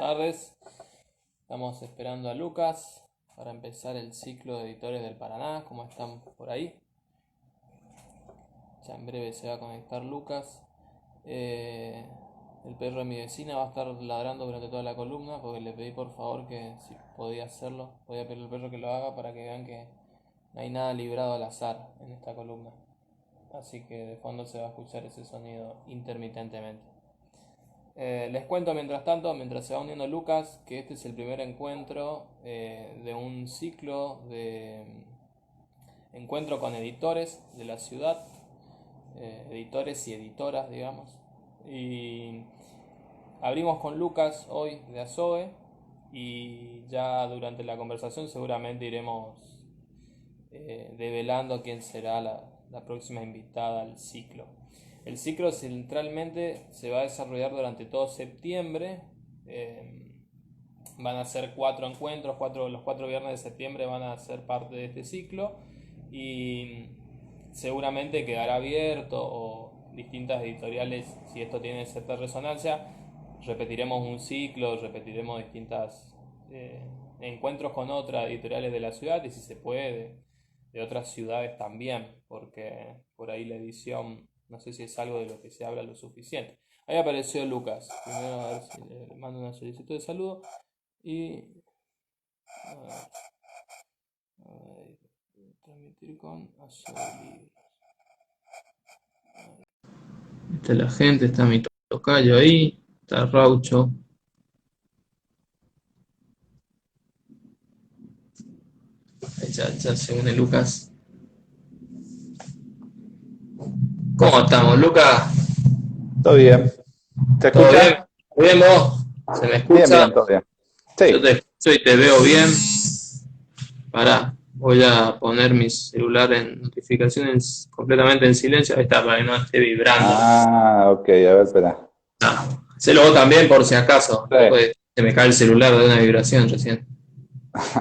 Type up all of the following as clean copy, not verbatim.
tardes. Estamos esperando a Lucas para empezar el ciclo de editores del Paraná. ¿Cómo están por ahí? Ya en breve se va a conectar Lucas. El perro de mi vecina va a estar ladrando durante toda la columna porque le pedí por favor que si podía hacerlo, podía pedirle al perro que lo haga para que vean que no hay nada librado al azar en esta columna. Así que de fondo se va a escuchar ese sonido intermitentemente. Les cuento mientras tanto, mientras se va uniendo Lucas, que este es el primer encuentro de un ciclo de encuentro con editores de la ciudad, editores y editoras, digamos. Y abrimos con Lucas hoy de Azoe y ya durante la conversación seguramente iremos develando quién será la próxima invitada al ciclo. El ciclo centralmente se va a desarrollar durante todo septiembre. Van a ser 4 encuentros, los 4 viernes de septiembre van a ser parte de este ciclo y seguramente quedará abierto o distintas editoriales, si esto tiene cierta resonancia, repetiremos un ciclo, repetiremos distintas encuentros con otras editoriales de la ciudad y si se puede de otras ciudades también, porque por ahí la edición no sé si es algo de lo que se habla lo suficiente. Ahí apareció Lucas. Primero a ver si le mando una solicitud de saludo. Y transmitir con Azoe. Está la gente, está mi tocayo ahí, está Raucho. Ahí ya se une Lucas. ¿Cómo estamos, Lucas? Todo bien. ¿Se ¿Todo bien? escucha? ¿Bien vos? ¿Se me escucha? Bien, bien, todo bien. Sí. Yo te escucho y te veo bien. Pará, voy a poner mi celular en notificaciones completamente en silencio. Ahí está, para que no esté vibrando. Ok, a ver, espera. Hacelo vos también por si acaso. Sí. Después se me cae el celular de una vibración recién.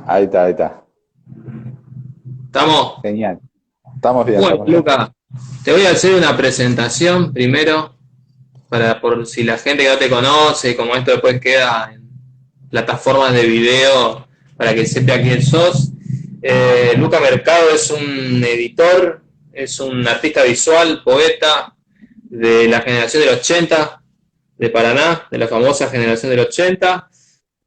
Ahí está, ahí está. ¿Estamos? Genial. Estamos bien, Bueno, estamos bien. Luca, te voy a hacer una presentación primero, por si la gente que no te conoce, como esto después queda en plataformas de video, para que sepa quién sos. Luca Mercado es un editor, es un artista visual, poeta de la generación del 80 de Paraná, de la famosa generación del 80.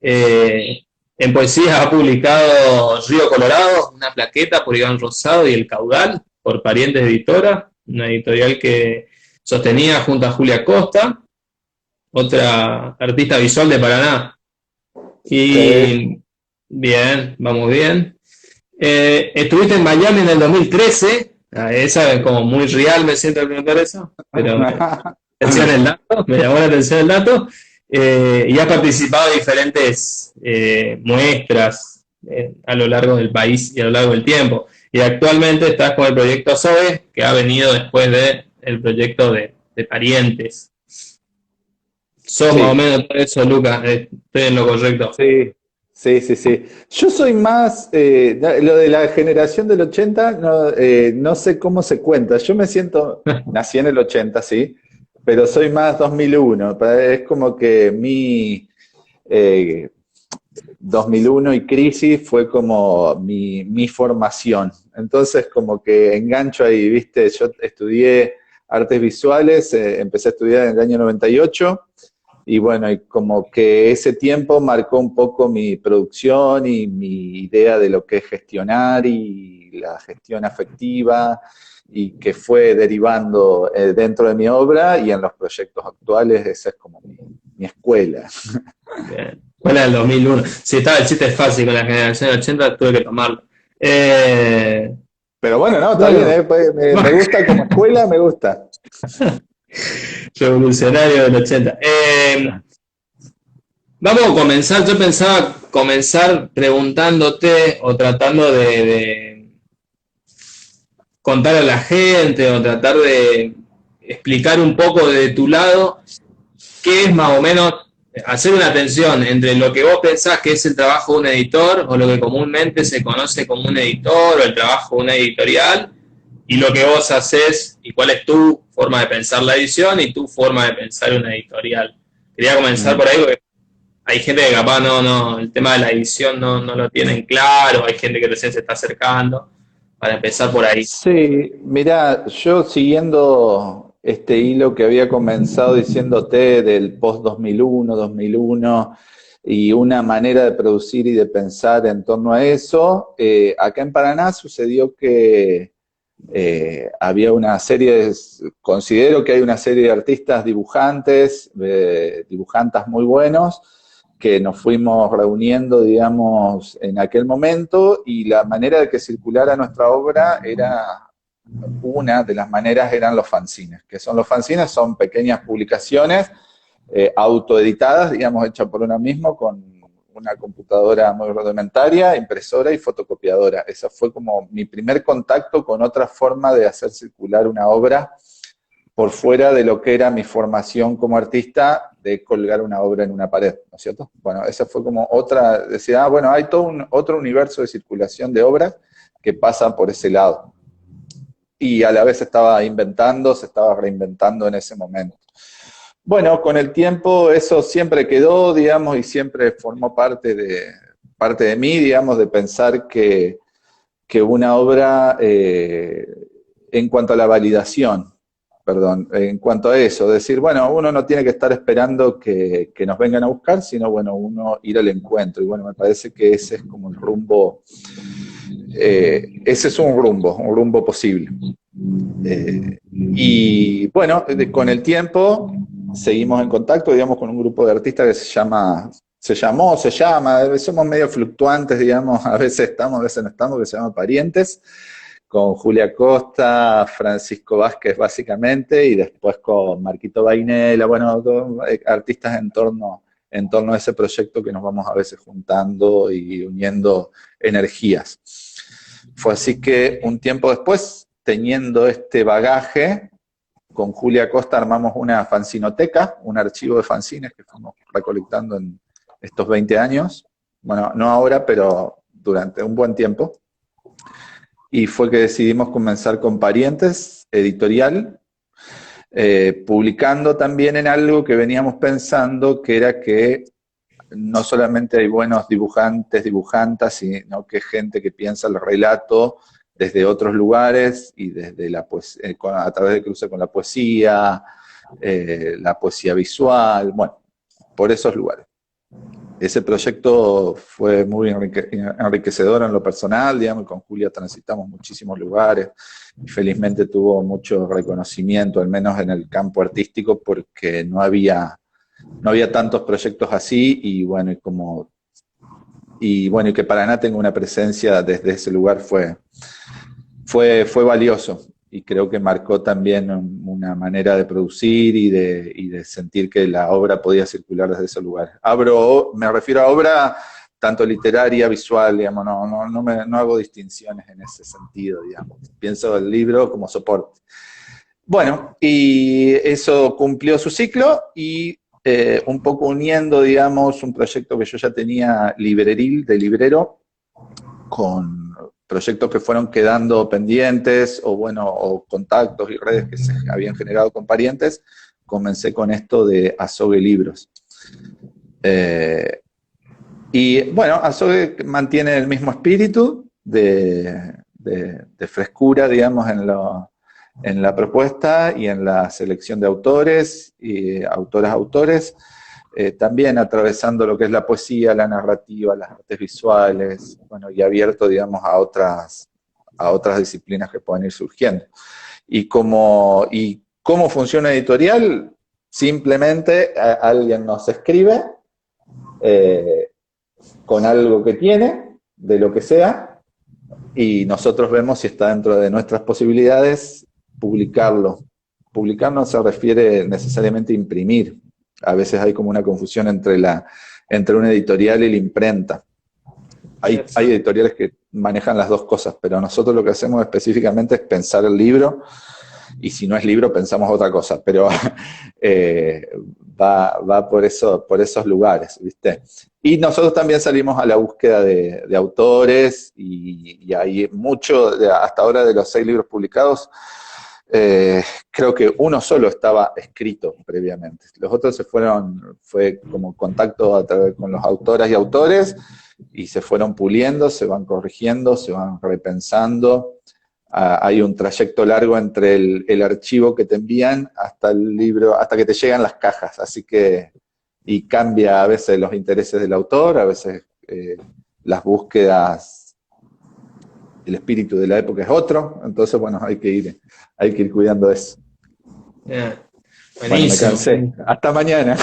En poesía ha publicado Río Colorado, una plaqueta por Iván Rosado y El Caudal, por Parientes Editora, una editorial que sostenía junto a Julia Costa, otra artista visual de Paraná. Y Sí. bien, vamos bien. Estuviste en Miami en el 2013, esa es como muy real, me siento al preguntar eso, pero me llamó la atención el dato. Y has participado en diferentes muestras a lo largo del país y a lo largo del tiempo. Y actualmente estás con el proyecto Azoe, que ha venido después del proyecto de Parientes. Sos más o Sí, menos todo eso, Lucas, estoy en lo correcto. sí, sí. Yo soy más, lo de la generación del 80, no sé cómo se cuenta. Yo me siento, nací en el 80, sí, pero soy más 2001. Es como que eh, 2001 y Crisis fue como mi formación. Entonces, como que engancho ahí, ¿viste? Yo estudié artes visuales, empecé a estudiar en el año 98 y bueno, y como que ese tiempo marcó un poco mi producción y mi idea de lo que es gestionar y la gestión afectiva y que fue derivando dentro de mi obra y en los proyectos actuales, esa es como mi escuela. Bien. Escuela del 2001. Si estaba el chiste fácil con la generación del 80, tuve que tomarlo. Pero bueno, no, está bien, Bueno, pues, me gusta como escuela, me gusta. revolucionario del 80. Vamos a comenzar. Yo pensaba comenzar preguntándote o tratando de contar a la gente o tratar de explicar un poco de tu lado qué es más o menos hacer una tensión entre lo que vos pensás que es el trabajo de un editor o lo que comúnmente se conoce como un editor o el trabajo de una editorial y lo que vos haces y cuál es tu forma de pensar la edición y tu forma de pensar una editorial. Quería comenzar por ahí porque hay gente que capaz el tema de la edición no lo tienen claro, hay gente que recién se está acercando, para empezar por ahí. Sí, mira, yo siguiendo este hilo que había comenzado diciéndote del post 2001 y una manera de producir y de pensar en torno a eso, acá en Paraná sucedió que había una serie, considero que hay una serie de artistas dibujantes, dibujantas muy buenos, que nos fuimos reuniendo, digamos, en aquel momento, y la manera de que circulara nuestra obra era, una de las maneras eran los fanzines, que son los fanzines, son pequeñas publicaciones autoeditadas, digamos, hechas por uno mismo, con una computadora muy rudimentaria, impresora y fotocopiadora. Ese fue como mi primer contacto con otra forma de hacer circular una obra por fuera de lo que era mi formación como artista de colgar una obra en una pared, ¿no es cierto? Bueno, esa fue como otra, decía, bueno, hay todo otro universo de circulación de obras que pasa por ese lado. Y a la vez se estaba inventando, se estaba reinventando en ese momento. Bueno, con el tiempo eso siempre quedó, digamos, y siempre formó parte de mí, digamos, de pensar que una obra, en cuanto a la validación, perdón, en cuanto a eso, decir, bueno, uno no tiene que estar esperando que nos vengan a buscar, sino, bueno, uno ir al encuentro. Y bueno, me parece que ese es como el rumbo, ese es un rumbo posible. Y bueno, con el tiempo seguimos en contacto, digamos, con un grupo de artistas que se llama, somos medio fluctuantes, digamos, a veces estamos, a veces no estamos, que se llama Parientes, con Julia Costa, Francisco Vázquez básicamente, y después con Marquito Bainela, bueno, artistas en torno a ese proyecto que nos vamos a veces juntando y uniendo energías. Fue así que un tiempo después, teniendo este bagaje, con Julia Costa armamos una fanzinoteca, un archivo de fanzines que fuimos recolectando en estos 20 años, bueno, no ahora, pero durante un buen tiempo, y fue que decidimos comenzar con Parientes, editorial, publicando también en algo que veníamos pensando, que era que no solamente hay buenos dibujantes, dibujantas, sino que gente que piensa el relato desde otros lugares y desde a través de cruce con la poesía visual, bueno, por esos lugares. Ese proyecto fue muy enriquecedor en lo personal, digamos, con Julia transitamos muchísimos lugares, y felizmente tuvo mucho reconocimiento, al menos en el campo artístico, porque no había tantos proyectos así, y bueno, y que Paraná tenga una presencia desde ese lugar fue valioso, y creo que marcó también una manera de producir y de sentir que la obra podía circular desde ese lugar. Me refiero a obra tanto literaria, visual, digamos, no hago distinciones en ese sentido, digamos. Pienso el libro como soporte. Bueno, y eso cumplió su ciclo, y un poco uniendo, digamos, un proyecto que yo ya tenía libreril, de librero, con proyectos que fueron quedando pendientes, o contactos y redes que se habían generado con Parientes, comencé con esto de Azogue Libros. Y bueno, Azogue mantiene el mismo espíritu de frescura, digamos, en la propuesta y en la selección de autores y autores, también atravesando lo que es la poesía, la narrativa, las artes visuales, bueno, y abierto, digamos, a otras disciplinas que pueden ir surgiendo. Y cómo funciona editorial, simplemente alguien nos escribe con algo que tiene, de lo que sea, y nosotros vemos si está dentro de nuestras posibilidades publicarlo. Publicar no se refiere necesariamente a imprimir. A veces hay como una confusión entre una editorial y la imprenta. Hay editoriales que manejan las dos cosas, pero nosotros lo que hacemos específicamente es pensar el libro, y si no es libro pensamos otra cosa, pero va por esos lugares, ¿viste? Y nosotros también salimos a la búsqueda de autores, y hay mucho, hasta ahora de los 6 libros publicados, creo que uno solo estaba escrito previamente. Los otros fue como contacto a través con los autoras y autores, y se fueron puliendo, se van corrigiendo, se van repensando. Hay un trayecto largo entre el archivo que te envían hasta el libro, hasta que te llegan las cajas, así que, y cambia a veces los intereses del autor, a veces las búsquedas, el espíritu de la época es otro, entonces bueno, hay que ir cuidando eso. Bien. Bueno, me cansé. Hasta mañana.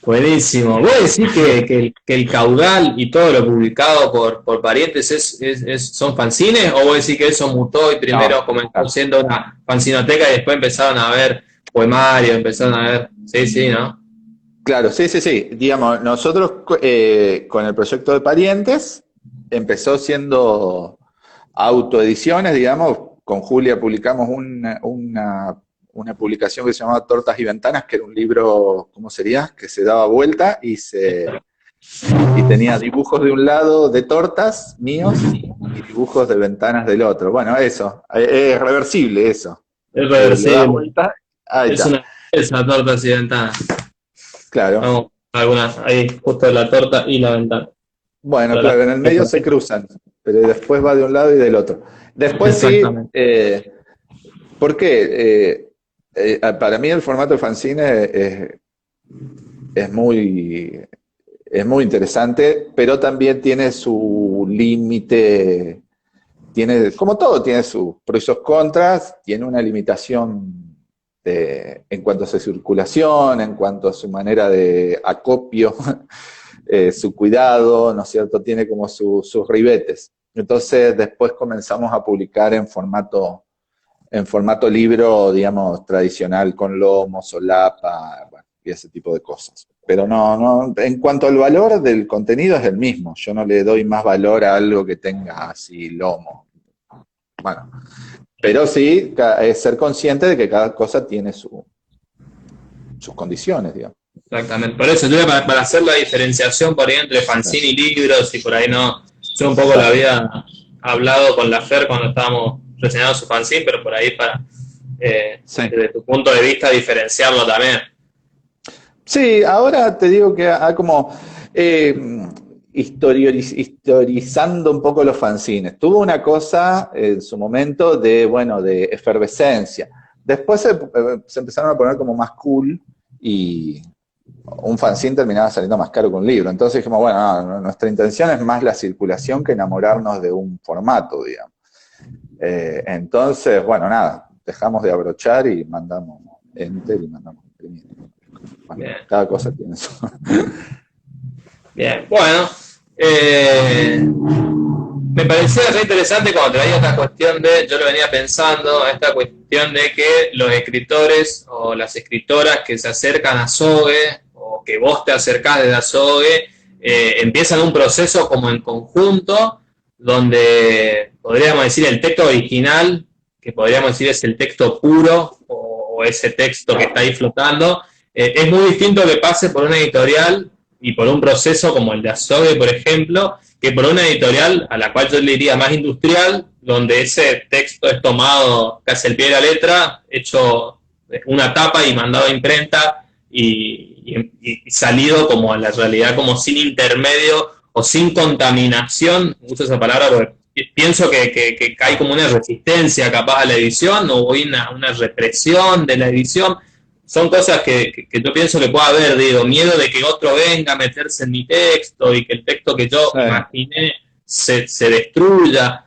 Buenísimo. ¿Vos decís que el caudal y todo lo publicado por parientes son fanzines? ¿O vos decís que eso mutó y primero comenzó siendo una fanzinoteca y después empezaron a ver poemarios, empezaron a ver... Sí, ¿no? Claro, sí. Digamos, nosotros con el proyecto de parientes empezó siendo autoediciones, digamos. Con Julia publicamos una publicación que se llamaba Tortas y Ventanas, que era un libro, ¿cómo sería? Que se daba vuelta y tenía dibujos de un lado de tortas míos y dibujos de ventanas del otro. Bueno, eso, es reversible eso. Es reversible. Vuelta, es una tortas y ventanas. Claro. Vamos, algunas, ahí justo la torta y la ventana. Bueno, claro, en el medio se cruzan, pero después va de un lado y del otro. Después sí, ¿por qué? Para mí el formato de fanzine es muy interesante, pero también tiene su límite, como todo, tiene sus pros y sus contras, tiene una limitación en cuanto a su circulación, en cuanto a su manera de acopio, su cuidado, ¿no es cierto? Tiene como sus ribetes. Entonces después comenzamos a publicar en formato libro, digamos, tradicional, con lomo, solapa, bueno, y ese tipo de cosas. Pero no, en cuanto al valor del contenido es el mismo. Yo no le doy más valor a algo que tenga así lomo. Bueno, pero sí es ser consciente de que cada cosa tiene sus condiciones, digamos. Exactamente, por eso, para hacer la diferenciación por ahí entre fanzine y libros, y por ahí no, yo un poco lo había hablado con la Fer cuando estábamos reseñando su fanzine, pero por ahí para, desde tu punto de vista, diferenciarlo también. Sí, ahora te digo que hay como historizando un poco los fanzines. Tuvo una cosa en su momento de efervescencia. Después se empezaron a poner como más cool y un fanzine terminaba saliendo más caro que un libro. Entonces dijimos, bueno, nuestra intención es más la circulación que enamorarnos de un formato, digamos. Entonces, bueno, nada, dejamos de abrochar y mandamos enter y mandamos imprimir. Bueno, cada cosa tiene eso. Bien, bueno, me parecía re interesante cuando traía esta cuestión yo lo venía pensando, esta cuestión de que los escritores o las escritoras que se acercan a SOGE, o que vos te acercás desde SOGE, empiezan un proceso como en conjunto, donde podríamos decir el texto original, que podríamos decir es el texto puro, o ese texto que está ahí flotando, es muy distinto que pase por una editorial y por un proceso como el de Azogue, por ejemplo, que por una editorial a la cual yo le diría más industrial, donde ese texto es tomado casi al pie de la letra, hecho una tapa y mandado a imprenta y salido como a la realidad, como sin intermedio o sin contaminación. Uso esa palabra porque pienso que hay como una resistencia capaz a la edición, o una represión de la edición. Son cosas que yo pienso que puede haber, digo, miedo de que otro venga a meterse en mi texto y que el texto que yo imaginé se destruya.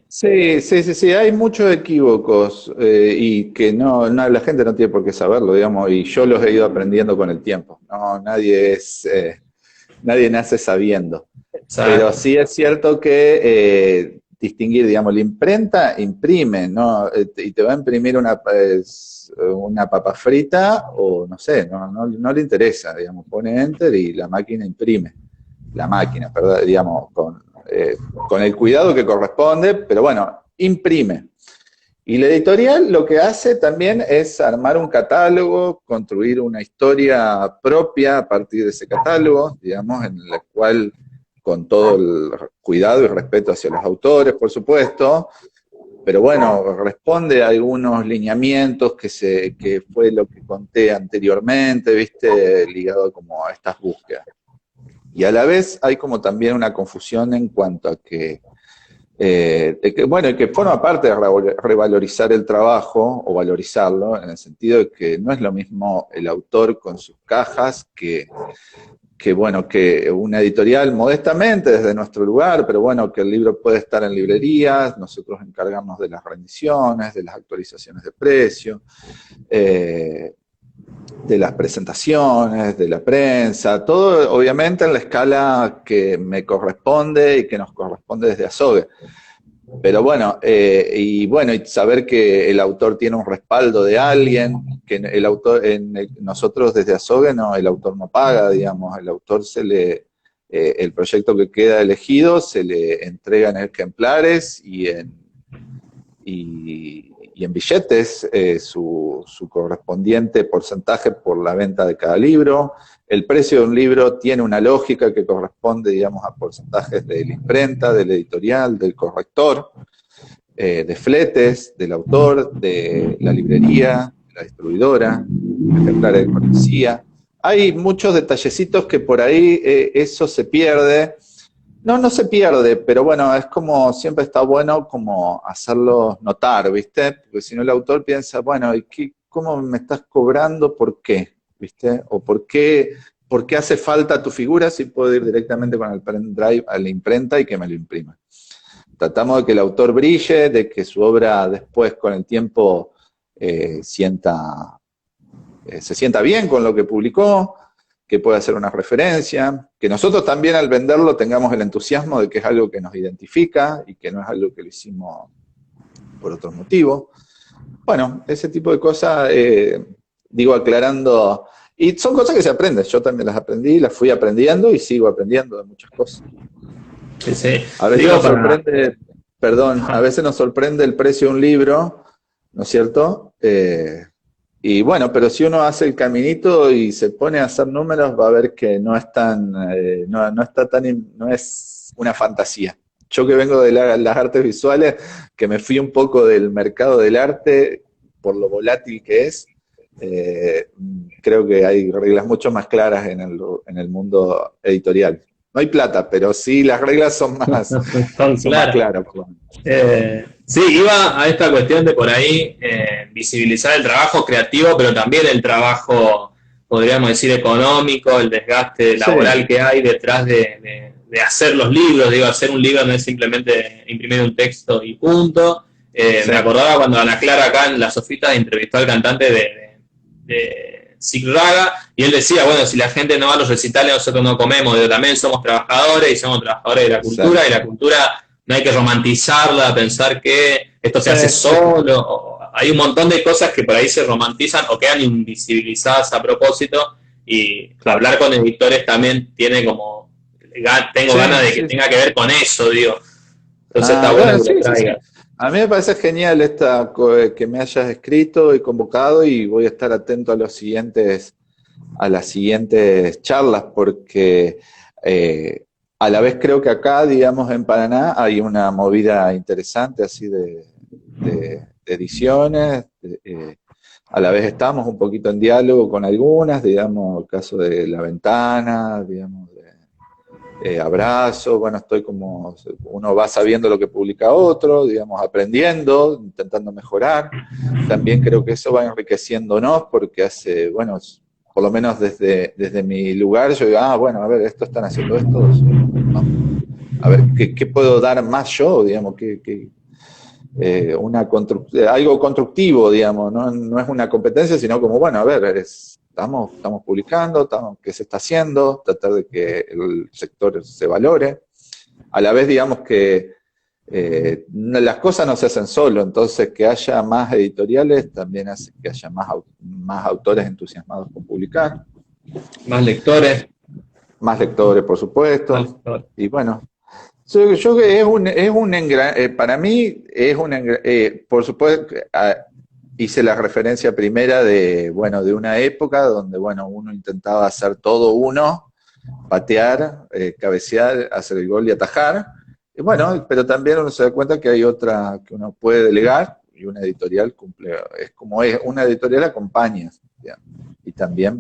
Sí, hay muchos equívocos y que no, la gente no tiene por qué saberlo, digamos, y yo los he ido aprendiendo con el tiempo. No, nadie nace sabiendo. Exacto. Pero sí es cierto que distinguir, digamos, la imprenta imprime, ¿no? Y te va a imprimir una papa frita o no sé, no le interesa, digamos, pone enter y la máquina imprime. La máquina, perdón, digamos, con el cuidado que corresponde, pero bueno, imprime. Y la editorial lo que hace también es armar un catálogo, construir una historia propia a partir de ese catálogo, digamos, en la cual con todo el cuidado y respeto hacia los autores, por supuesto, pero bueno, responde a algunos lineamientos que fue lo que conté anteriormente, ¿viste? Ligado como a estas búsquedas. Y a la vez hay como también una confusión en cuanto a que, bueno, que forma parte de revalorizar el trabajo o valorizarlo, en el sentido de que no es lo mismo el autor con sus cajas bueno, que una editorial modestamente desde nuestro lugar, pero bueno, que el libro puede estar en librerías, nosotros encargamos de las rendiciones, de las actualizaciones de precio, de las presentaciones, de la prensa, todo obviamente en la escala que me corresponde y que nos corresponde desde Azogue. Pero bueno, y saber que el autor tiene un respaldo de alguien, que el autor, nosotros desde Azogue no, el autor no paga, digamos, el autor el proyecto que queda elegido se le entrega en ejemplares y en billetes su correspondiente porcentaje por la venta de cada libro. El precio de un libro tiene una lógica que corresponde, digamos, a porcentajes de la imprenta, del editorial, del corrector, de fletes, del autor, de la librería, de la distribuidora, ejemplares de cortesía. Hay muchos detallecitos que por ahí eso se pierde. No se pierde, pero bueno, es como, siempre está bueno como hacerlo notar, ¿viste? Porque si no el autor piensa, bueno, ¿cómo me estás cobrando? ¿Por qué? ¿Viste? O ¿por qué hace falta tu figura si puedo ir directamente con el pendrive a la imprenta y que me lo imprima? Tratamos de que el autor brille, de que su obra después con el tiempo se sienta bien con lo que publicó, que pueda hacer una referencia, que nosotros también al venderlo tengamos el entusiasmo de que es algo que nos identifica y que no es algo que lo hicimos por otros motivos. Bueno, ese tipo de cosas, digo, aclarando, y son cosas que se aprenden, yo también las aprendí, las fui aprendiendo y sigo aprendiendo de muchas cosas. Sí, sí. A veces nos sorprende, a veces nos sorprende el precio de un libro, ¿no es cierto? Y bueno, pero si uno hace el caminito y se pone a hacer números, va a ver que no es no es una fantasía. Yo que vengo de las artes visuales, que me fui un poco del mercado del arte, por lo volátil que es, creo que hay reglas mucho más claras en el mundo editorial. No hay plata, pero sí las reglas son más, son claras. Sí, iba a esta cuestión de por ahí visibilizar el trabajo creativo, pero también el trabajo, podríamos decir, económico, el desgaste laboral que hay detrás de hacer los libros. Digo, hacer un libro no es simplemente imprimir un texto y punto. Me acordaba cuando Ana Clara acá en La Sofita entrevistó al cantante de Sig Raga, y él decía, bueno, si la gente no va a los recitales, nosotros no comemos, pero también somos trabajadores y somos trabajadores de la cultura, y la cultura no hay que romantizarla, pensar que esto se hace solo. Hay un montón de cosas que por ahí se romantizan o quedan invisibilizadas a propósito, y hablar con editores también tiene como, tengo ganas de que tenga que ver con eso, digo. Entonces está bueno que lo traigas. A mí me parece genial que me hayas escrito y convocado, y voy a estar atento a las siguientes charlas, porque a la vez creo que acá, digamos, en Paraná hay una movida interesante así de ediciones. A la vez estamos un poquito en diálogo con algunas, digamos, el caso de La Ventana, digamos, Abrazo, bueno, estoy como, uno va sabiendo lo que publica otro, digamos, aprendiendo, intentando mejorar. También creo que eso va enriqueciéndonos, porque hace, bueno, por lo menos desde mi lugar, yo digo, bueno, a ver, esto están haciendo esto, ¿no? A ver, ¿qué puedo dar más yo, digamos, algo constructivo, digamos, no es una competencia, sino como, bueno, a ver, estamos publicando, qué se está haciendo, tratar de que el sector se valore. A la vez, digamos que las cosas no se hacen solo, entonces que haya más editoriales también hace que haya más autores entusiasmados con publicar. Más lectores. Más lectores, por supuesto. Y bueno, yo que para mí es por supuesto, hice la referencia primera de una época donde, bueno, uno intentaba hacer todo uno, patear, cabecear, hacer el gol y atajar. Y bueno, pero también uno se da cuenta que hay otra que uno puede delegar y una editorial cumple, es como es, una editorial acompaña, digamos, y también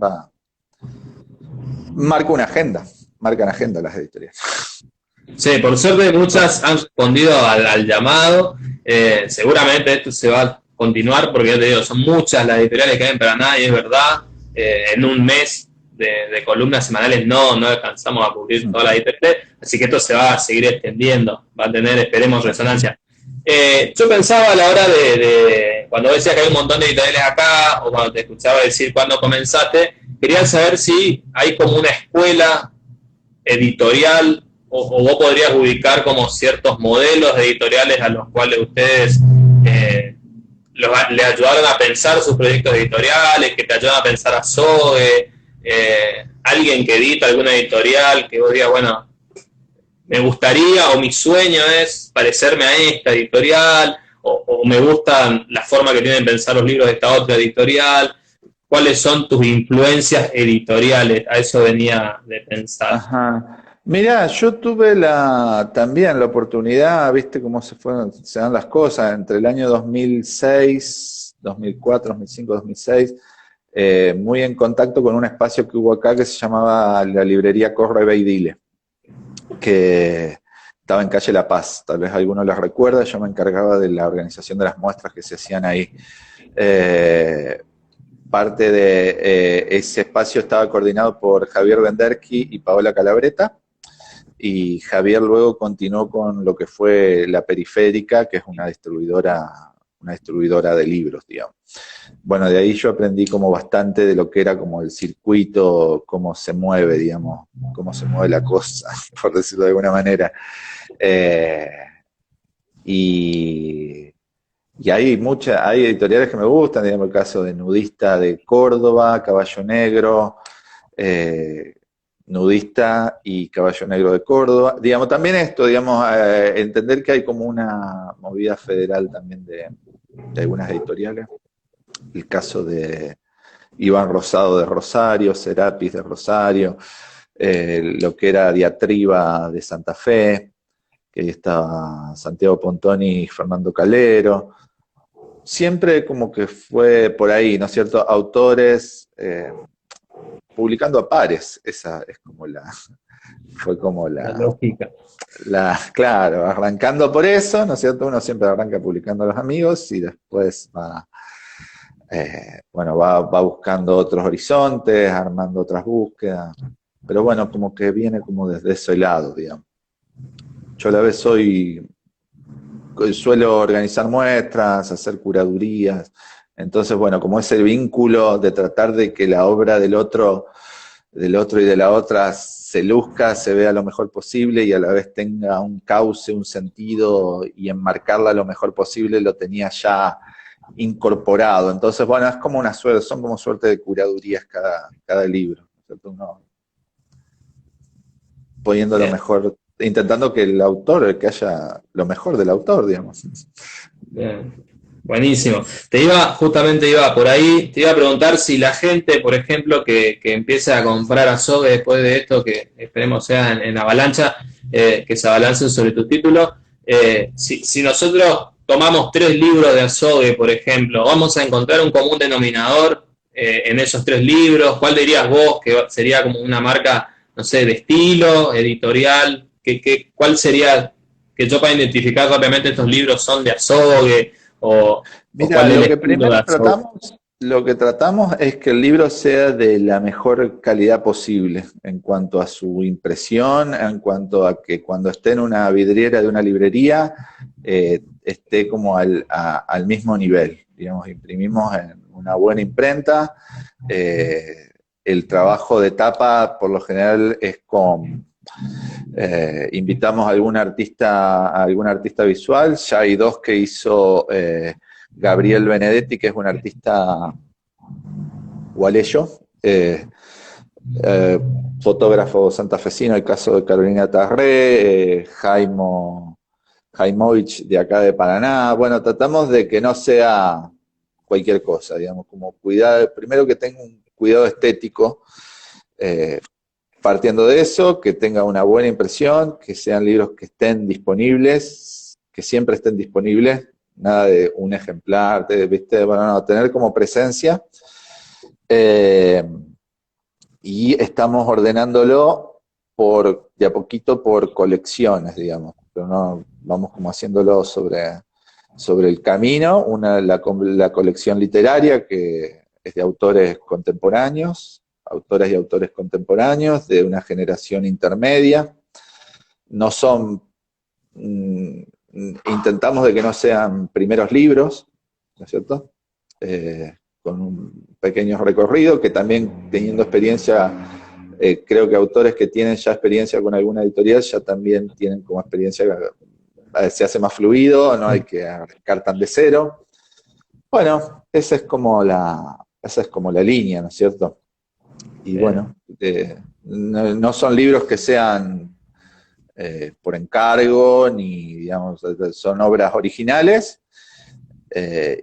marcan agenda las editoriales. Sí, por suerte muchas han respondido al llamado. Seguramente esto se va a continuar porque ya te digo, son muchas las editoriales que hay en Paraná y es verdad, en un mes de columnas semanales no alcanzamos a cubrir toda la editorial, así que esto se va a seguir extendiendo, va a tener, esperemos, resonancia. Yo pensaba a la hora de cuando decías que hay un montón de editoriales acá, o cuando te escuchaba decir cuándo comenzaste, quería saber si hay como una escuela editorial o vos podrías ubicar como ciertos modelos editoriales a los cuales ustedes le ayudaron a pensar sus proyectos editoriales, que te ayudan a pensar a SOGE, alguien que edita alguna editorial, que vos digas, bueno, me gustaría o mi sueño es parecerme a esta editorial, o me gusta la forma que tienen pensar los libros de esta otra editorial. ¿Cuáles son tus influencias editoriales? A eso venía de pensar. Ajá. Mirá, yo tuve también la oportunidad, viste cómo se dan las cosas, entre el año 2006, 2004, 2005, 2006, muy en contacto con un espacio que hubo acá que se llamaba la librería Corre, Ve y Dile, que estaba en calle La Paz, tal vez alguno los recuerda, yo me encargaba de la organización de las muestras que se hacían ahí. Parte de ese espacio estaba coordinado por Javier Venderqui y Paola Calabreta, y Javier luego continuó con lo que fue La Periférica, que es una distribuidora de libros, digamos. Bueno, de ahí yo aprendí como bastante de lo que era como el circuito, cómo se mueve, digamos, cómo se mueve la cosa, por decirlo de alguna manera. Y hay editoriales que me gustan, digamos, el caso de Nudista de Córdoba, Caballo Negro, Nudista y Caballo Negro de Córdoba. Digamos, también esto, digamos, entender que hay como una movida federal también de algunas editoriales. El caso de Iván Rosado de Rosario, Serapis de Rosario, lo que era Diatriba de Santa Fe, que ahí estaba Santiago Pontoni y Fernando Calero. Siempre como que fue por ahí, ¿no es cierto? Autores publicando a pares, esa es como fue como La lógica. Claro, arrancando por eso, ¿no es cierto? Uno siempre arranca publicando a los amigos y después va buscando otros horizontes, armando otras búsquedas, pero bueno, como que viene como desde ese lado, digamos. Yo a la vez suelo organizar muestras, hacer curadurías, entonces bueno, como ese vínculo de tratar de que la obra del otro y de la otra se luzca, se vea lo mejor posible y a la vez tenga un cauce, un sentido y enmarcarla lo mejor posible, lo tenía ya incorporado. Entonces, bueno, es como una suerte, son como suerte de curadurías cada libro, ¿cierto? Uno poniendo lo mejor, intentando que que haya lo mejor del autor, digamos. Bien. Buenísimo. Justamente iba por ahí, te iba a preguntar si la gente, por ejemplo, que empiece a comprar a SOGE después de esto, que esperemos sea en Avalancha, que se abalancen sobre tu título, si nosotros tomamos 3 libros de Azogue, por ejemplo, ¿vamos a encontrar un común denominador en esos 3 libros? ¿Cuál dirías vos que sería como una marca, no sé, de estilo, editorial? ¿Cuál sería, que yo para identificar rápidamente estos libros son de Azogue? Mira, lo que tratamos es que el libro sea de la mejor calidad posible en cuanto a su impresión, en cuanto a que cuando esté en una vidriera de una librería esté como al mismo nivel. Digamos, imprimimos en una buena imprenta. El trabajo de tapa por lo general es invitamos a algún artista visual. Ya hay 2 que hizo Gabriel Benedetti, que es un artista gualeyo, fotógrafo santafesino, el caso de Carolina Tarré, Jaimovich de acá de Paraná. Bueno, tratamos de que no sea cualquier cosa, digamos, como primero que tenga un cuidado estético, partiendo de eso, que tenga una buena impresión, que sean libros que estén disponibles, que siempre estén disponibles, nada de un ejemplar, ¿viste? Bueno, no, tener como presencia. Y estamos ordenándolo de a poquito por colecciones, digamos, pero no vamos como haciéndolo sobre el camino. La colección literaria, que es de autores contemporáneos, autoras y autores contemporáneos, de una generación intermedia. No son, intentamos de que no sean primeros libros, ¿no es cierto? Con un pequeño recorrido, que también teniendo experiencia, creo que autores que tienen ya experiencia con alguna editorial ya también tienen como experiencia, se hace más fluido, no hay que arrancar tan de cero. Bueno, esa es como la línea, ¿no es cierto? Y bueno, no son libros que sean por encargo, ni digamos, son obras originales,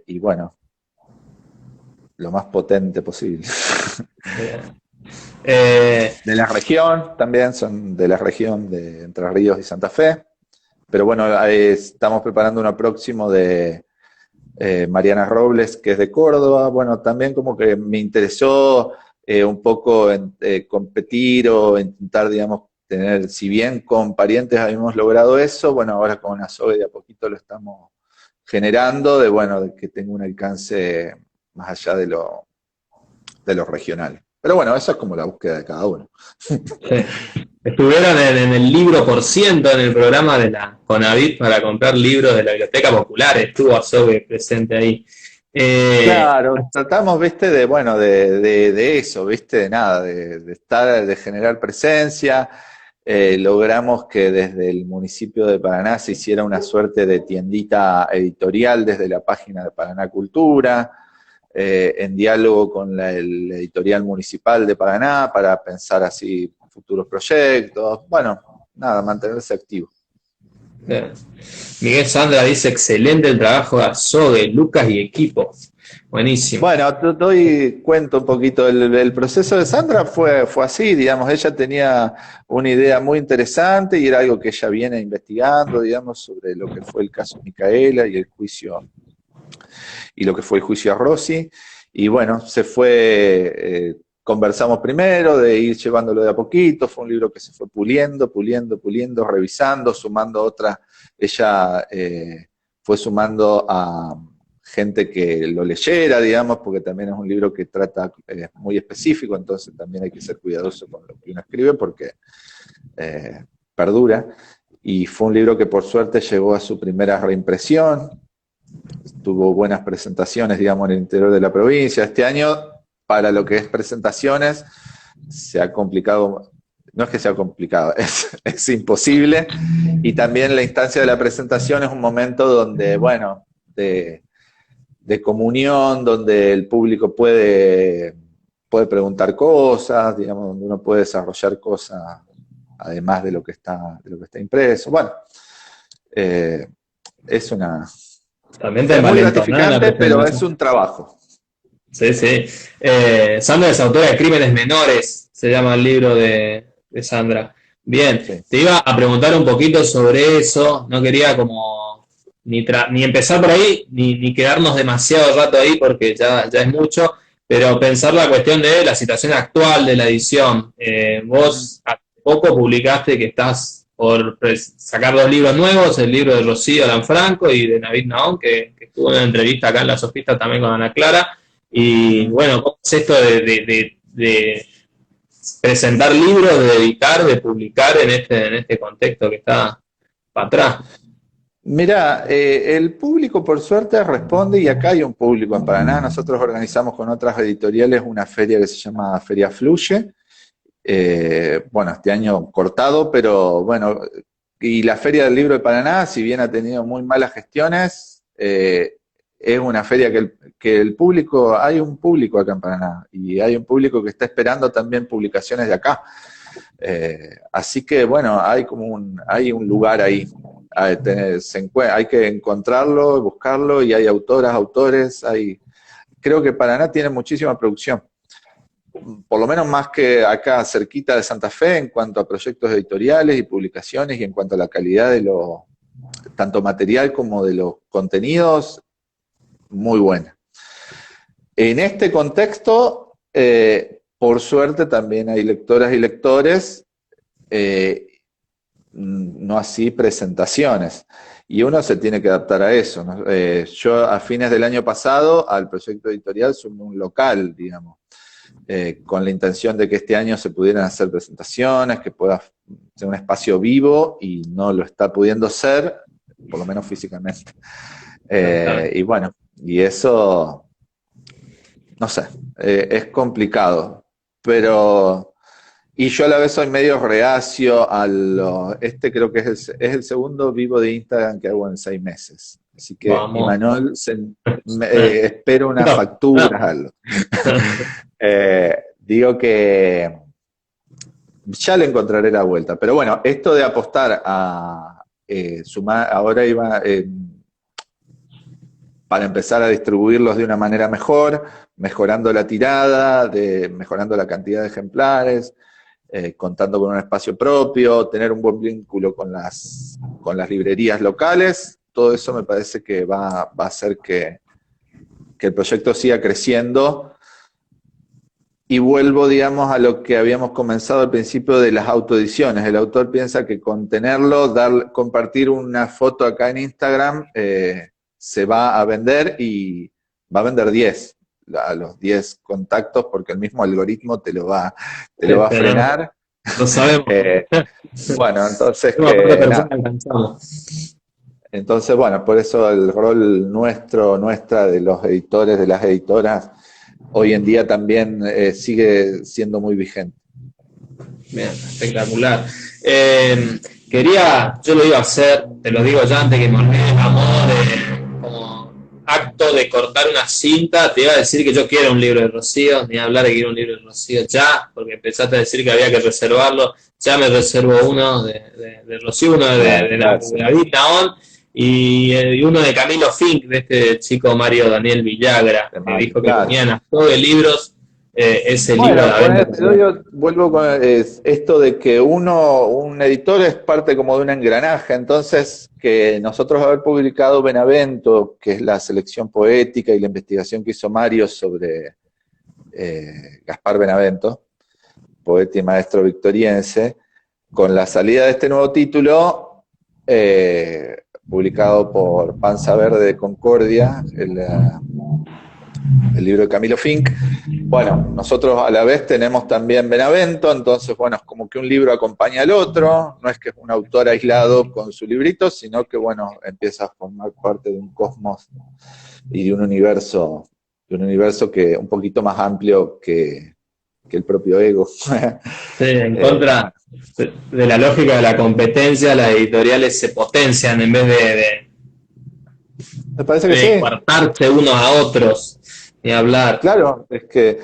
y bueno, lo más potente posible. De la región, también son de la región de Entre Ríos y Santa Fe, pero bueno, estamos preparando uno próximo de Mariana Robles, que es de Córdoba. Bueno, también como que me interesó un poco competir o intentar, digamos, tener, si bien con parientes habíamos logrado eso, bueno, ahora con Azogue de a poquito lo estamos generando, de que tenga un alcance más allá de lo regional. Pero bueno, eso es como la búsqueda de cada uno. Sí. Estuvieron en el libro por ciento en el programa de la Conavit para comprar libros de la Biblioteca Popular, estuvo Azogue presente ahí. Claro, tratamos, viste, de eso, viste, de nada, de generar presencia. Logramos que desde el municipio de Paraná se hiciera una suerte de tiendita editorial desde la página de Paraná Cultura, en diálogo con el editorial municipal de Paraná para pensar así futuros proyectos. Bueno, nada, mantenerse activo. Miguel Sandra dice, excelente el trabajo de Azogue, Lucas y equipo. Buenísimo. Bueno, cuento un poquito. El proceso de Sandra fue así, digamos, ella tenía una idea muy interesante y era algo que ella viene investigando, digamos, sobre lo que fue el caso Micaela y el juicio, y lo que fue el juicio a Rossi. Y bueno, conversamos primero de ir llevándolo de a poquito, fue un libro que se fue puliendo, revisando, sumando otras. Ella fue sumando a gente que lo leyera, digamos, porque también es un libro que trata muy específico, entonces también hay que ser cuidadoso con lo que uno escribe porque perdura. Y fue un libro que por suerte llegó a su primera reimpresión, tuvo buenas presentaciones, digamos, en el interior de la provincia. Este año, para lo que es presentaciones, se ha complicado. No es que sea complicado, es imposible. Y también la instancia de la presentación es un momento donde, bueno, de comunión, donde el público puede preguntar cosas, digamos, donde uno puede desarrollar cosas además de lo que está impreso. Bueno, es muy gratificante, pero es un trabajo. Sí, sí. Sandra es autora de Crímenes Menores, se llama el libro de Sandra. Bien, sí. Te iba a preguntar un poquito sobre eso, no quería como ni empezar por ahí, ni quedarnos demasiado rato ahí porque ya es mucho, pero pensar la cuestión de la situación actual de la edición. Vos hace poco publicaste que estás por sacar 2 libros nuevos, el libro de Rocío Lanfranco y de Navid Naón, que estuvo en una entrevista acá en La Sofista también con Ana Clara. Y bueno, ¿cómo es esto de presentar libros, de editar, de publicar en este contexto que está para atrás? Mirá, el público por suerte responde, y acá hay un público en Paraná. Nosotros organizamos con otras editoriales una feria que se llama Feria Fluye. Bueno, este año cortado, pero bueno, y la Feria del Libro de Paraná, si bien ha tenido muy malas gestiones, es una feria que el público, hay un público acá en Paraná, y hay un público que está esperando también publicaciones de acá. Así que bueno, hay un lugar ahí. Hay que encontrarlo, buscarlo, y hay autoras, autores, creo que Paraná tiene muchísima producción. por lo menos más que acá cerquita de Santa Fe, en cuanto a proyectos editoriales y publicaciones y en cuanto a la calidad de tanto material como de los contenidos, muy buena. En este contexto, por suerte también hay lectoras y lectores, no así presentaciones. Y uno se tiene que adaptar a eso, ¿no? Yo a fines del año pasado al proyecto editorial sumé un local, digamos, con la intención de que este año se pudieran hacer presentaciones, que pueda ser un espacio vivo y no lo está pudiendo ser, por lo menos físicamente. Y bueno, y eso, no sé, es complicado, pero... Y yo a la vez soy medio reacio creo que es el segundo vivo de Instagram que hago en 6 meses. Así que, Imanol, espero una factura, algo. Digo que ya le encontraré la vuelta. Pero bueno, esto de apostar a sumar, ahora iba para empezar a distribuirlos de una manera mejor, mejorando la tirada, mejorando la cantidad de ejemplares, contando con un espacio propio, tener un buen vínculo con las librerías locales, todo eso me parece que va a hacer que el proyecto siga creciendo. Y vuelvo, digamos, a lo que habíamos comenzado al principio de las autoediciones. El autor piensa que con tenerlo, compartir una foto acá en Instagram, se va a vender y va a vender 10. A los 10 contactos, porque el mismo algoritmo te lo va a frenar. Lo sabemos. Bueno, entonces entonces, bueno, por eso el rol nuestra de los editores, de las editoras, hoy en día también sigue siendo muy vigente. Bien, espectacular. Yo lo iba a hacer, te lo digo ya antes que me olvide, a modo de como acto de cortar una cinta, te iba a decir que yo quiero un libro de Rocío, ni hablar de que quiero un libro de Rocío ya, porque empezaste a decir que había que reservarlo, ya me reservo uno de Rocío, uno de David Naón, y uno de Camilo Fink, de este chico Mario Daniel Villagra, que dijo que tenían a todo de libros, ese libro de yo vuelvo con esto de que un editor es parte como de un engranaje, entonces que nosotros haber publicado Benavento, que es la selección poética y la investigación que hizo Mario sobre Gaspar Benavento, poeta y maestro victoriense, con la salida de este nuevo título, publicado por Panza Verde de Concordia, el libro de Camilo Fink. Bueno, nosotros a la vez tenemos también Benavento, entonces, bueno, es como que un libro acompaña al otro, no es que es un autor aislado con su librito, sino que, bueno, empieza a formar parte de un cosmos y de un universo que un poquito más amplio que el propio ego. Sí, en contra de la lógica de la competencia, las editoriales se potencian en vez me parece que sí. Coartarse unos a otros y hablar. Claro, es que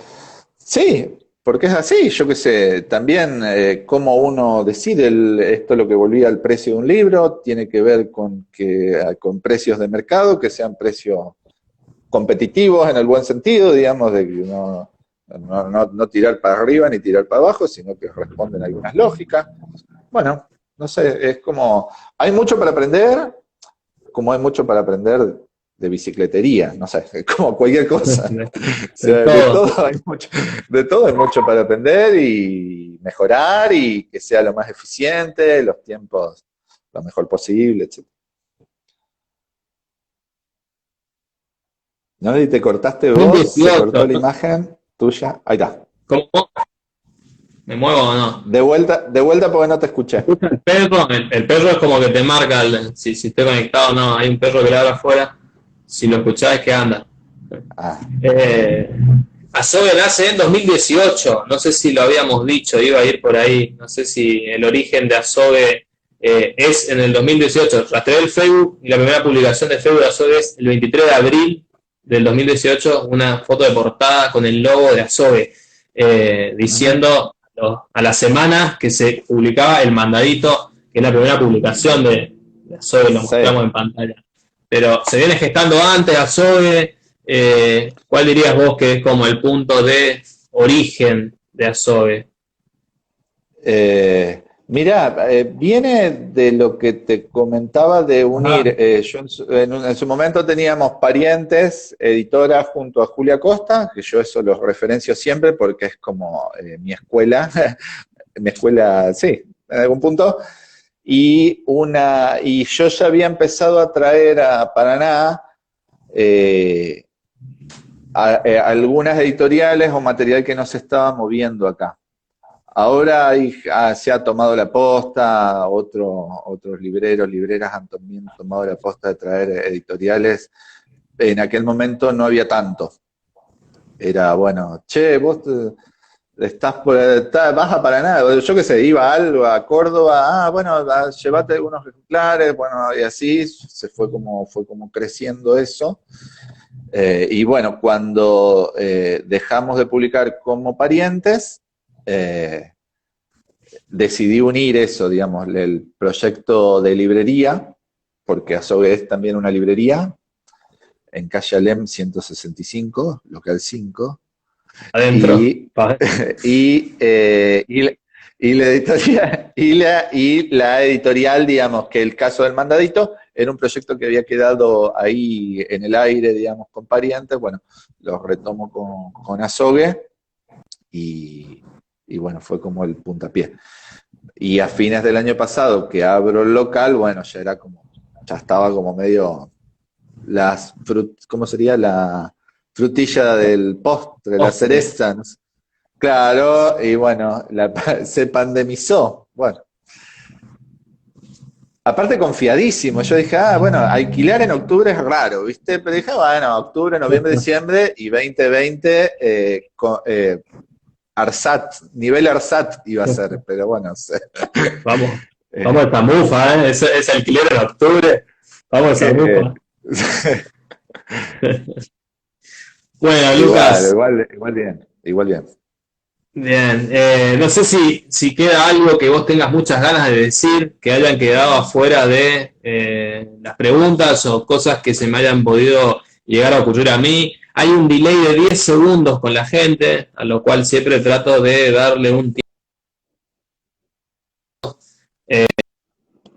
sí, porque es así, yo qué sé, también cómo uno decide, esto lo que volvía al precio de un libro, tiene que ver con precios de mercado, que sean precios competitivos en el buen sentido, digamos, de que no tirar para arriba ni tirar para abajo, sino que responden a algunas lógicas. Bueno, no sé, es como, hay mucho para aprender, como hay mucho para aprender de bicicletería, no sé, como cualquier cosa. O sea, de todo hay mucho para aprender y mejorar y que sea lo más eficiente, los tiempos lo mejor posible, etc. ¿No? ¿Y te cortaste vos? ¿Se cortó la imagen tuya? Ahí está. ¿Cómo? ¿Me muevo o no? De vuelta porque no te escuché. El perro es como que te marca si estoy conectado o no. Hay un perro que ladra afuera. Si lo escuchás es que anda. Azogue nace en 2018. No sé si lo habíamos dicho, iba a ir por ahí. No sé si el origen de Azogue es en el 2018. Rastreé el Facebook y la primera publicación de Facebook de Azogue es el 23 de abril del 2018. Una foto de portada con el logo de Azogue diciendo a la semana que se publicaba el mandadito, que es la primera publicación de Azogue, lo mostramos en pantalla. Pero se viene gestando antes Azogue. ¿Cuál dirías vos que es como el punto de origen de Azogue? Mirá, viene de lo que te comentaba de unir. Ajá. Yo en su momento teníamos Parientes, editora junto a Julia Costa, que yo eso los referencio siempre porque es como mi escuela, mi escuela, sí, en algún punto. Y yo ya había empezado a traer a Paraná eh, algunas editoriales o material que no se estaba moviendo acá. Ahora se ha tomado la posta, otros libreros, libreras han también tomado la posta de traer editoriales. En aquel momento no había tanto. Era, bueno, che, vos vas a Paraná, yo qué sé, iba a Alba, a Córdoba, bueno, llévate algunos ejemplares, bueno, y así fue como creciendo eso. Y bueno, cuando dejamos de publicar como Parientes, decidí unir eso, digamos, el proyecto de librería, porque Azogue es también una librería, en calle Alem 165, local 5, Adentro. y, y, eh, y, la- y la editorial, y la editorial, digamos, que el caso del mandadito era un proyecto que había quedado ahí en el aire, digamos, con Parientes, bueno, lo retomo con Azogue, y, y bueno, fue como el puntapié. Y a fines del año pasado que abro el local, bueno, ya estaba como medio ¿cómo sería? La frutilla del postre, la Postre. cereza, no sé. Claro, y bueno, se pandemizó. Bueno, aparte confiadísimo, yo dije, bueno, alquilar en octubre es raro, ¿viste? Pero dije, bueno, octubre, noviembre, diciembre y 2020, ARSAT, nivel ARSAT iba a ser, pero bueno, Vamos, vamos a eh, esta mufa, ¿eh? Es alquiler en octubre. Vamos a esa que, mufa. Bueno, igual, Lucas, igual, igual bien, igual bien. bien. No sé si queda algo que vos tengas muchas ganas de decir, que hayan quedado afuera de las preguntas o cosas que se me hayan podido llegar a ocurrir a mí. Hay un delay de 10 segundos con la gente, a lo cual siempre trato de darle un tiempo.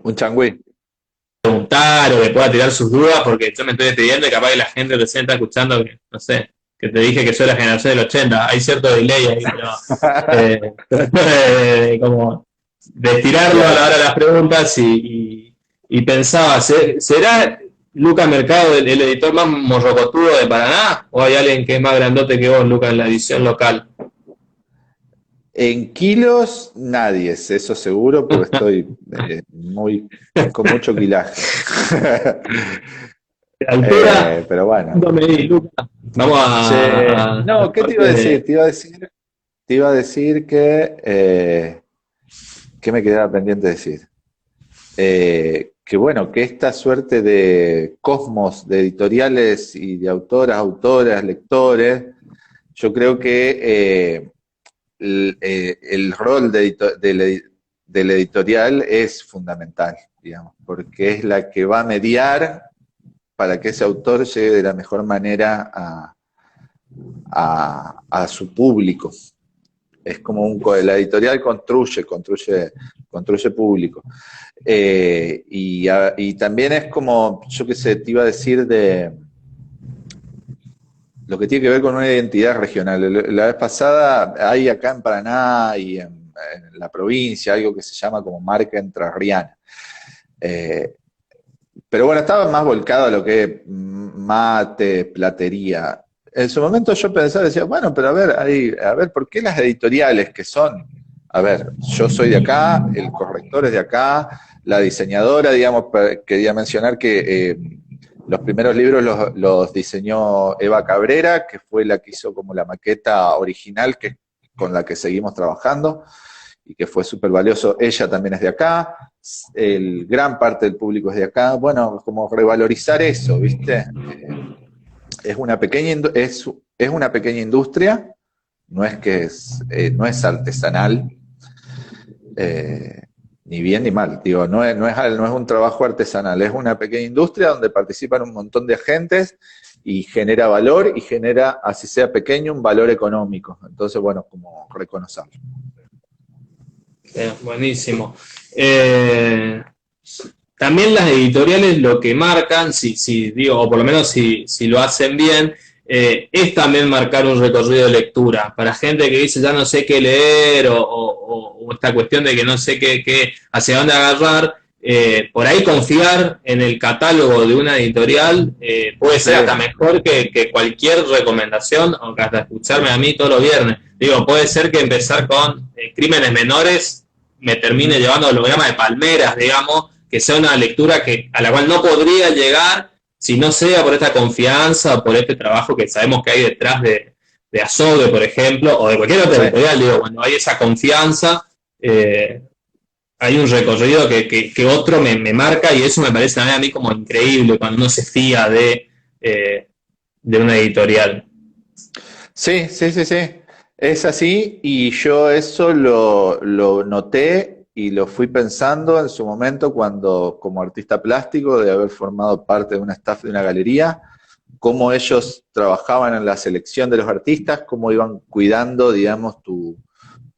Un changüí. Preguntar o que pueda tirar sus dudas, porque yo me estoy despidiendo y capaz que la gente recién está escuchando que, no sé, que te dije que soy la generación del 80, hay cierto delay ahí, pero trato como de tirarlo a la Claro. hora de las preguntas y pensaba, ¿será Lucas Mercado el editor más morrocotudo de Paraná? ¿O hay alguien que es más grandote que vos, Lucas, en la edición local? En kilos, nadie, eso seguro, porque estoy con mucho kilaje. Altura, Pero bueno. ¿cuánto medís, Lucas? Vamos a No, la ¿qué te parte iba a decir? de... Te iba a decir que me quedaba pendiente de decir. Que bueno, que esta suerte de cosmos de editoriales y de autoras, lectores, yo creo que el rol del editorial es fundamental, digamos, porque es la que va a mediar para que ese autor llegue de la mejor manera a su público. Es como la editorial construye público. Y también es como, yo qué sé, te iba a decir de lo que tiene que ver con una identidad regional. La vez pasada hay acá en Paraná y en la provincia algo que se llama como marca entrerriana. Eh, pero bueno, estaba más volcado a lo que es mate, platería. En su momento yo pensaba, decía, bueno, pero a ver, ¿por qué las editoriales que son? A ver, yo soy de acá, el corrector es de acá, la diseñadora, digamos, quería mencionar que los primeros libros los diseñó Eva Cabrera, que fue la que hizo como la maqueta original con la que seguimos trabajando y que fue súper valioso. Ella también es de acá, gran parte del público es de acá. Bueno, como revalorizar eso, ¿viste? Es una pequeña industria, no es artesanal, eh, ni bien ni mal, digo, no es un trabajo artesanal, es una pequeña industria donde participan un montón de agentes y genera valor y genera, así sea pequeño, un valor económico. Entonces, bueno, como reconocerlo. Buenísimo. También las editoriales lo que marcan, digo, o por lo menos si lo hacen bien, es también marcar un recorrido de lectura. Para gente que dice ya no sé qué leer o esta cuestión de que no sé hacia dónde agarrar, por ahí confiar en el catálogo de una editorial puede ser hasta mejor que cualquier recomendación o que hasta escucharme a mí todos los viernes. Digo, puede ser que empezar con Crímenes Menores me termine llevando al holograma de Palmeras, digamos, que sea una lectura a la cual no podría llegar si no sea por esta confianza o por este trabajo que sabemos que hay detrás de Azogue, por ejemplo, o de cualquier otra editorial. Digo, cuando hay esa confianza, hay un recorrido que otro me marca, y eso me parece a mí como increíble cuando uno se fía de una editorial. Sí. Es así, y yo eso lo noté y lo fui pensando en su momento cuando, como artista plástico, de haber formado parte de una staff de una galería, cómo ellos trabajaban en la selección de los artistas, cómo iban cuidando, digamos, tu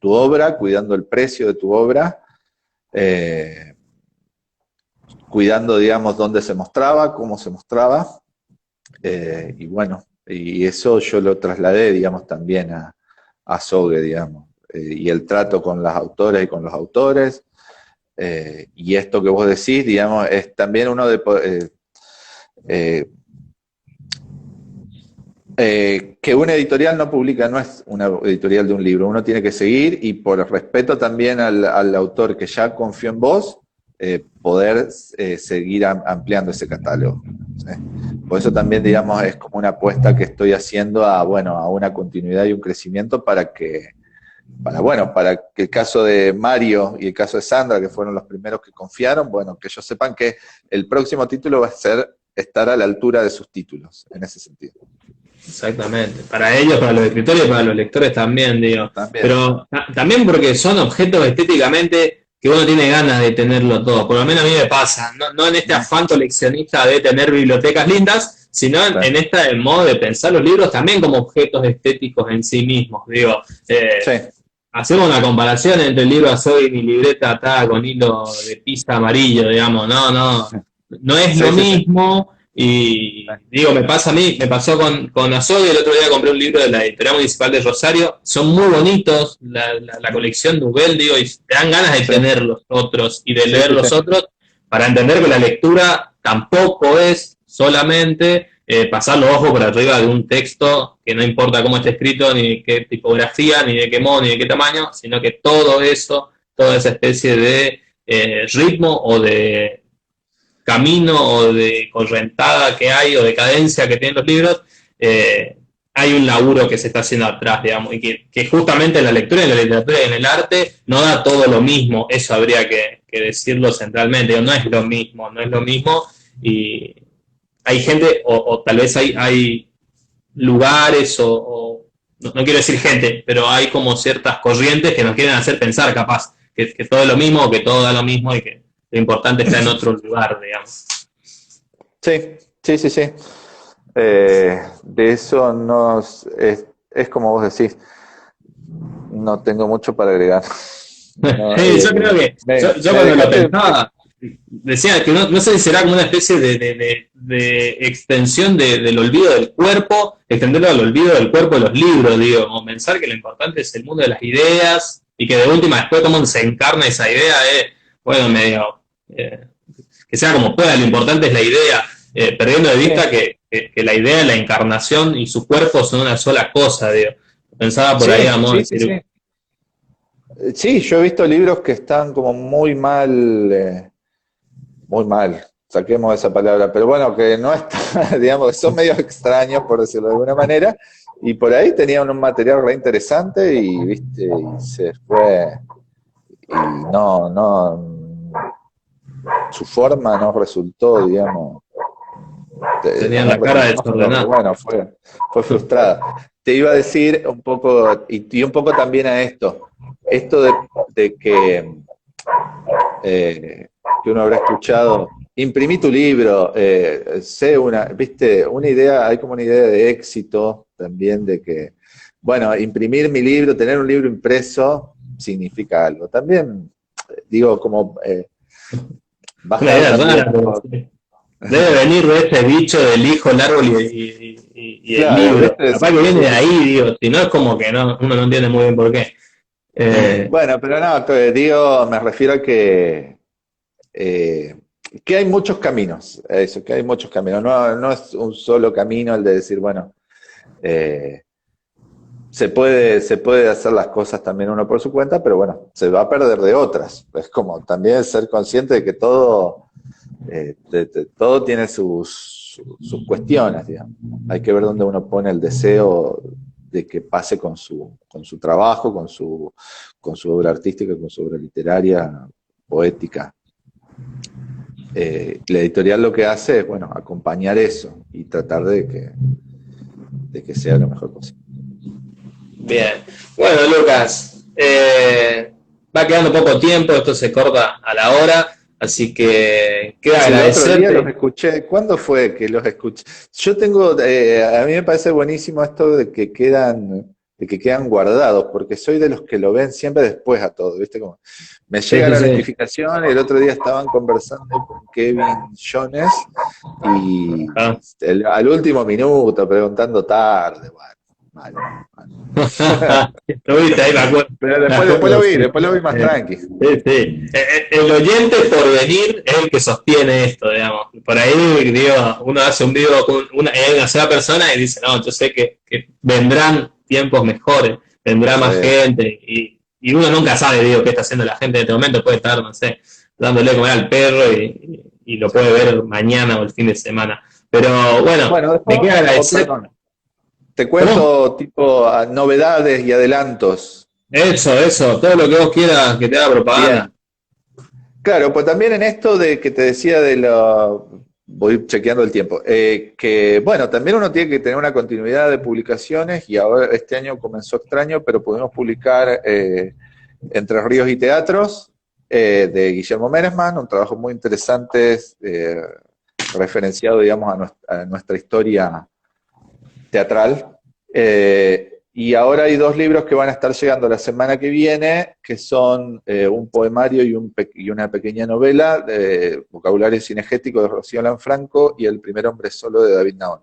obra, cuidando el precio de tu obra, cuidando, digamos, dónde se mostraba, cómo se mostraba, y bueno, y eso yo lo trasladé, digamos, también a Azogue, digamos, y el trato con las autoras y con los autores, y esto que vos decís, digamos, es también uno de... que una editorial no publica, no es una editorial de un libro, uno tiene que seguir, y por respeto también al autor que ya confió en vos, poder seguir ampliando ese catálogo. ¿Sí? Por eso también, digamos, es como una apuesta que estoy haciendo a una continuidad y un crecimiento para que el caso de Mario y el caso de Sandra, que fueron los primeros que confiaron, bueno, que ellos sepan que el próximo título va a estar a la altura de sus títulos, en ese sentido. Exactamente, para ellos, para los escritores y para los lectores también, digo. También. Pero también porque son objetos estéticamente que uno tiene ganas de tenerlo todo, por lo menos a mí me pasa, no en este afán coleccionista de tener bibliotecas lindas, sino en este modo de pensar los libros también como objetos estéticos en sí mismos, digo. Hacemos una comparación entre el libro Azogue y mi libreta atada con hilo de pisa amarillo, digamos, no es lo mismo. Y digo, me pasó con Azogue. El otro día compré un libro de la Editorial Municipal de Rosario, son muy bonitos, la colección Nubel, digo, y te dan ganas de tener los otros y de leer los otros, para entender que la lectura tampoco es solamente pasar los ojos por arriba de un texto que no importa cómo esté escrito, ni qué tipografía, ni de qué modo, ni de qué tamaño, sino que todo eso, toda esa especie de ritmo o de camino o de correntada que hay o de cadencia que tienen los libros, hay un laburo que se está haciendo atrás, digamos, y que justamente en la lectura, en la literatura y en el arte no da todo lo mismo. Eso habría que decirlo centralmente. No es lo mismo, y hay gente, o tal vez hay lugares, no quiero decir gente, pero hay como ciertas corrientes que nos quieren hacer pensar, capaz, que todo es lo mismo, o que todo da lo mismo, y que lo importante está en otro lugar, digamos. Sí. De eso es como vos decís, no tengo mucho para agregar. Yo creo que, yo cuando lo pensaba, decía que no sé si será como una especie de extensión del olvido del cuerpo, extenderlo al olvido del cuerpo de los libros, digo, como pensar que lo importante es el mundo de las ideas, y que de última después cómo se encarna esa idea, medio que sea como pueda, lo importante es la idea, perdiendo de vista que la idea, la encarnación y su cuerpo son una sola cosa, digo. Pensaba por ahí, amor. Sí, yo he visto libros que están como muy mal, saquemos esa palabra, pero bueno, que no están, digamos, son medio extraños, por decirlo de alguna manera, y por ahí tenían un material re interesante y se fue, y su forma no resultó, digamos. Tenían la cara desordenada. Bueno, fue frustrada. Te iba a decir un poco, y un poco también a esto de que uno habrá escuchado, imprimí tu libro, viste, una idea, hay como una idea de éxito también de que, bueno, imprimir mi libro, tener un libro impreso, significa algo. También, digo, como Una bajar idea también. rara, pero sí. Debe venir de ese bicho del hijo, el árbol y el Claro, libro. ¿viste? Capaz que viene de ahí, digo, si no es como que no, uno no entiende muy bien por qué. Bueno, pero no, digo, me refiero a eh, que hay muchos caminos, a eso, que hay muchos caminos. No, no es un solo camino el de decir, bueno, eh, se puede hacer las cosas también uno por su cuenta, pero bueno, se va a perder de otras. Es como también ser consciente de que todo, todo tiene sus cuestiones, digamos. Hay que ver dónde uno pone el deseo de que pase con su trabajo, con su obra artística, con su obra literaria, poética. La editorial lo que hace es, bueno, acompañar eso y tratar de que sea lo mejor posible. Bien. Bueno, Lucas, va quedando poco tiempo, esto se corta a la hora, así que queda El otro día los agradecerte. escuché. ¿Cuándo fue que los escuché? Yo tengo, a mí me parece buenísimo esto de que quedan guardados, porque soy de los que lo ven siempre después a todo, ¿viste? Como me Sí, llega sí, la sí. notificación y el otro día estaban conversando con Kevin Jones y Ah. al último minuto preguntando tarde, bueno, malo, malo. Lo viste, ahí Pero me acuerdo, sí. después lo vi más tranqui. Sí, sí. El oyente por venir es el que sostiene esto, digamos. Por ahí, digo, uno hace un vivo con una sola persona y dice, no, yo sé que vendrán tiempos mejores, vendrá más Sí. gente y uno nunca sabe, digo, qué está haciendo la gente en este momento, puede estar, no sé, dándole a comer al perro y lo puede ver mañana o el fin de semana. Pero bueno, Bueno, después, me queda agradecer. perdón. Te ¿Cómo? cuento tipo novedades y adelantos. Eso, todo lo que vos quieras que te haga propaganda. Bien. Claro, pues también en esto de que te decía de lo... Voy chequeando el tiempo. Que bueno, también uno tiene que tener una continuidad de publicaciones y ahora este año comenzó extraño, pero pudimos publicar Entre Ríos y Teatros de Guillermo Meresman, un trabajo muy interesante referenciado, digamos, a nuestra historia teatral. Y ahora hay dos libros que van a estar llegando la semana que viene, que son un poemario y una pequeña novela, de vocabulario cinegético de Rocío Lanfranco y El primer hombre solo de David Naón.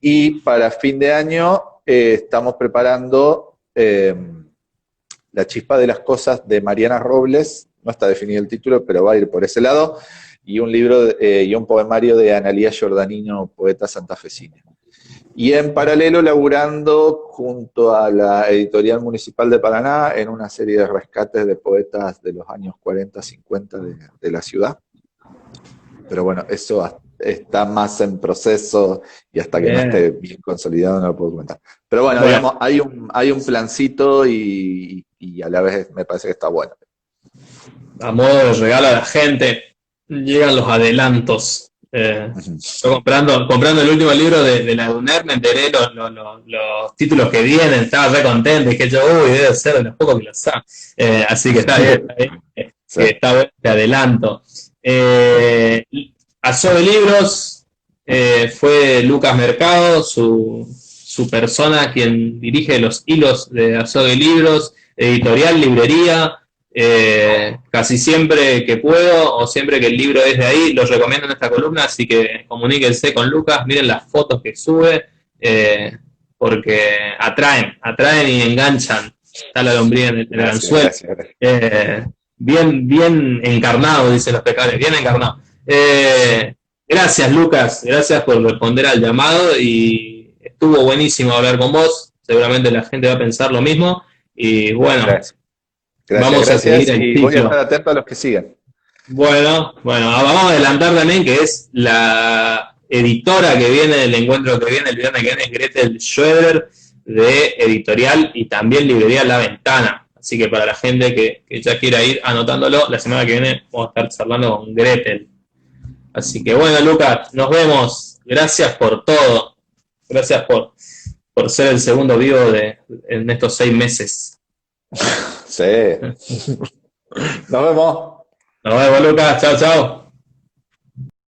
Y para fin de año estamos preparando La chispa de las cosas de Mariana Robles, no está definido el título, pero va a ir por ese lado, y un libro y un poemario de Analía Giordanino, poeta santafesina. Y en paralelo laburando junto a la Editorial Municipal de Paraná en una serie de rescates de poetas de los años 40, 50 de la ciudad. Pero bueno, eso está más en proceso y hasta que no esté Bien. bien consolidado no lo puedo comentar. Pero bueno, Bueno, digamos, hay un plancito y a la vez me parece que está bueno. a modo de regalo a la gente, llegan los adelantos. Yo comprando el último libro de la UNER me enteré los títulos que vienen, estaba re contento, dije yo, uy, debe ser de los pocos que lo saben. Así que está bien, Sí. que está bueno este adelanto. Azogue Libros fue Lucas Mercado, su persona quien dirige los hilos de Azogue Libros, editorial, librería. Casi siempre que puedo o siempre que el libro es de ahí, los recomiendo en esta columna, así que comuníquense con Lucas, miren las fotos que sube, porque atraen y enganchan. Está la lombriz en el Gracias, anzuelo. gracias. Bien encarnado, dicen los pescadores, bien encarnado. Gracias, Lucas, gracias por responder al llamado y estuvo buenísimo hablar con vos. Seguramente la gente va a pensar lo mismo. Y bueno, Gracias. Gracias, vamos a seguir gracias. el Y voy a estar ciclo. atento a los que sigan. Bueno, vamos a adelantar también que es la editora que viene del encuentro que viene el viernes que viene, es Gretel Schroeder, de editorial y también librería La Ventana. Así que para la gente que ya quiera ir anotándolo, la semana que viene vamos a estar charlando con Gretel. Así que bueno, Lucas, nos vemos. Gracias por todo. Gracias por ser el segundo vivo en estos 6 meses. Sí. Nos vemos. Nos vemos, Lucas. Chao, chao.